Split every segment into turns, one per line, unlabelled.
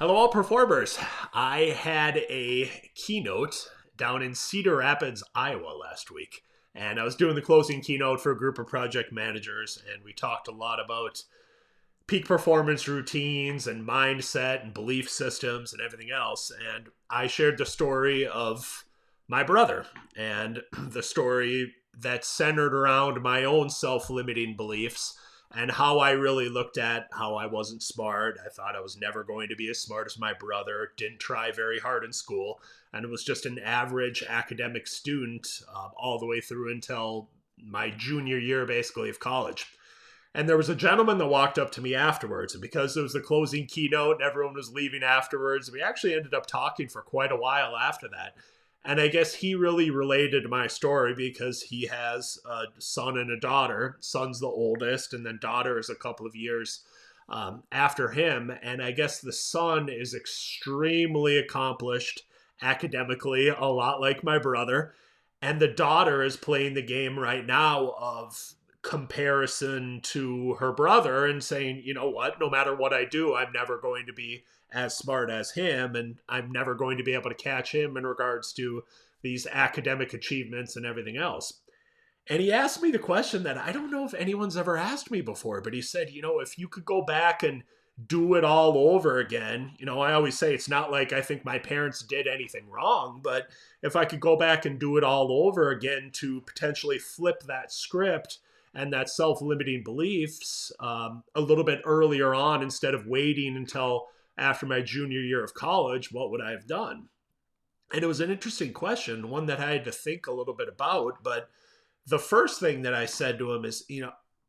Hello, all performers. I had a keynote down in Cedar Rapids, Iowa last week. And I was doing the closing keynote for a group of project managers, and we talked a lot about peak performance routines and mindset and belief systems and everything else. And I shared the story of my brother and the story that centered around my own self limiting beliefs and how I really looked at how I wasn't smart. I thought I was never going to be as smart as my brother, didn't try very hard in school, and was just an average academic student all the way through until my junior year, basically, of college. And there was a gentleman that walked up to me afterwards. And because it was the closing keynote and everyone was leaving afterwards, we actually ended up talking for quite a while after that. And I guess he really related to my story because he has a son and a daughter. Son's the oldest, and then daughter is a couple of years after him. And I guess the son is extremely accomplished academically, a lot like my brother. And the daughter is playing the game right now of comparison to her brother and saying, you know what, no matter what I do, I'm never going to be as smart as him, and I'm never going to be able to catch him in regards to these academic achievements and everything else. And he asked me the question that I don't know if anyone's ever asked me before, but he said, if you could go back and do it all over again, I always say it's not like I think my parents did anything wrong, but if I could go back and do it all over again to potentially flip that script and that self-limiting beliefs a little bit earlier on instead of waiting until after my junior year of college, what would I have done? And it was an interesting question, one that I had to think a little bit about. But the first thing that I said to him is,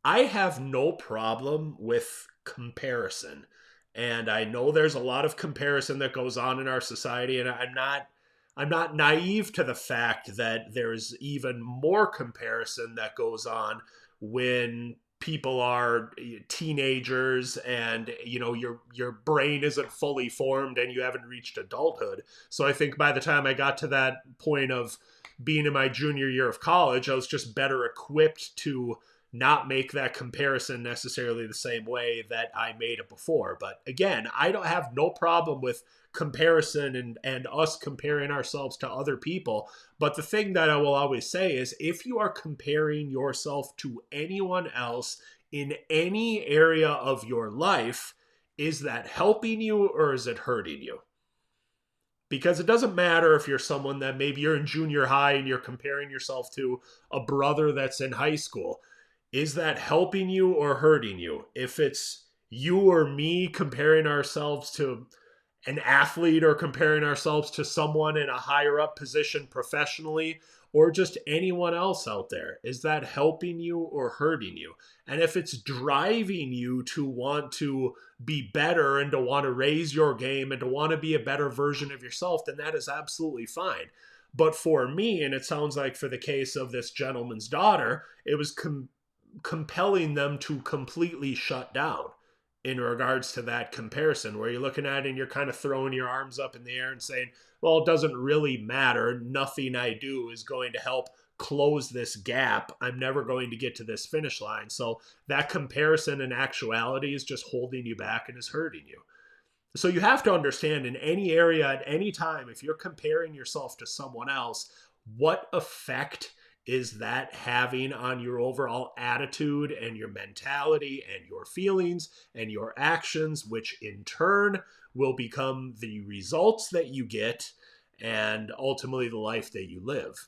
I have no problem with comparison. And I know there's a lot of comparison that goes on in our society, and I'm not naive to the fact that there's even more comparison that goes on when people are teenagers and your brain isn't fully formed and you haven't reached adulthood. So I think by the time I got to that point of being in my junior year of college, I was just better equipped to not make that comparison necessarily the same way that I made it before. But again, I don't have no problem with comparison and us comparing ourselves to other people. But the thing that I will always say is if you are comparing yourself to anyone else in any area of your life, is that helping you or is it hurting you? Because it doesn't matter if you're someone that maybe you're in junior high and you're comparing yourself to a brother that's in high school. Is that helping you or hurting you? If it's you or me comparing ourselves to an athlete or comparing ourselves to someone in a higher up position professionally or just anyone else out there, is that helping you or hurting you? And if it's driving you to want to be better and to want to raise your game and to want to be a better version of yourself, then that is absolutely fine. But for me, and it sounds like for the case of this gentleman's daughter, it was compelling them to completely shut down in regards to that comparison, where you're looking at it and you're kind of throwing your arms up in the air and saying, well, it doesn't really matter. Nothing I do is going to help close this gap. I'm never going to get to this finish line. So that comparison in actuality is just holding you back and is hurting you. So you have to understand in any area at any time, if you're comparing yourself to someone else, what effect is that having on your overall attitude and your mentality and your feelings and your actions, which in turn will become the results that you get and ultimately the life that you live.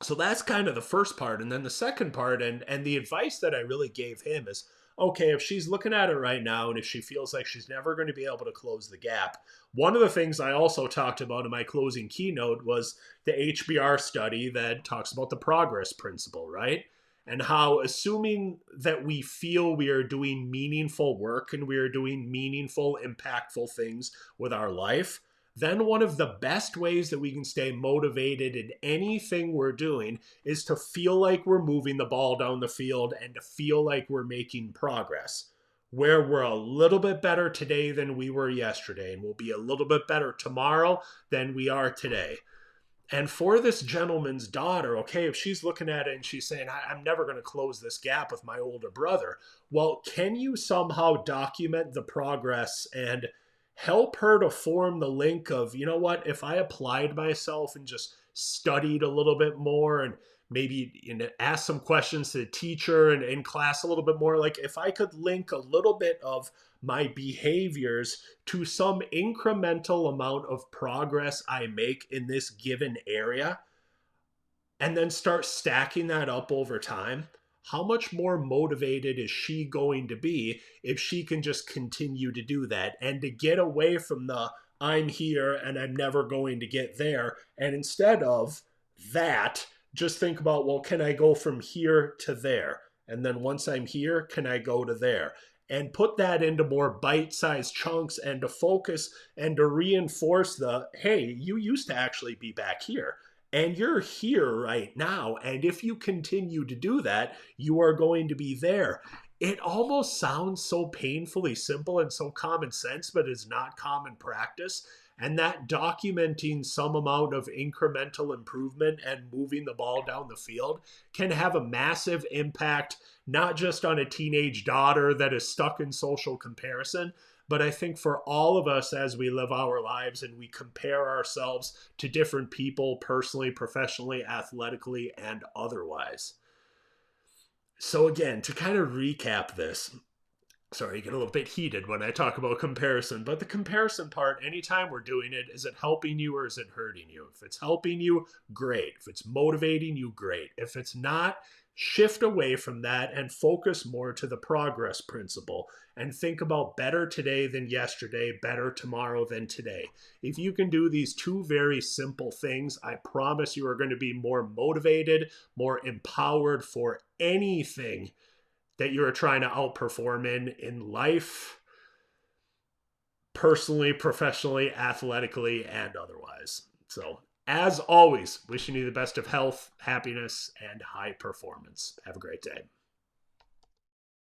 So that's kind of the first part. And then the second part, and the advice that I really gave him is, okay, if she's looking at it right now and if she feels like she's never going to be able to close the gap, one of the things I also talked about in my closing keynote was the HBR study that talks about the progress principle, right? And how assuming that we feel we are doing meaningful work and we are doing meaningful, impactful things with our life, then one of the best ways that we can stay motivated in anything we're doing is to feel like we're moving the ball down the field and to feel like we're making progress. Where we're a little bit better today than we were yesterday, and we'll be a little bit better tomorrow than we are today. And for this gentleman's daughter, okay, if she's looking at it and she's saying, I'm never going to close this gap with my older brother, well, can you somehow document the progress and help her to form the link of, you know what, if I applied myself and just studied a little bit more and maybe ask some questions to the teacher and in class a little bit more, like if I could link a little bit of my behaviors to some incremental amount of progress I make in this given area, and then start stacking that up over time, how much more motivated is she going to be if she can just continue to do that and to get away from the I'm here and I'm never going to get there, and instead of that, just think about, well, can I go from here to there, and then once I'm here, can I go to there, and put that into more bite-sized chunks, and to focus and to reinforce the, hey, you used to actually be back here and you're here right now. And if you continue to do that, you are going to be there. It almost sounds so painfully simple and so common sense, but it's not common practice. And that documenting some amount of incremental improvement and moving the ball down the field can have a massive impact, not just on a teenage daughter that is stuck in social comparison, but I think for all of us as we live our lives and we compare ourselves to different people personally, professionally, athletically, and otherwise. So again, to kind of recap this, sorry, I get a little bit heated when I talk about comparison, but the comparison part, anytime we're doing it, is it helping you or is it hurting you? If it's helping you, great. If it's motivating you, great. If it's not, shift away from that and focus more to the progress principle and think about better today than yesterday, better tomorrow than today. If you can do these two very simple things, I promise you are going to be more motivated, more empowered for anything that you're trying to outperform in life, personally, professionally, athletically, and otherwise. So, as always, wishing you the best of health, happiness, and high performance. Have a great day.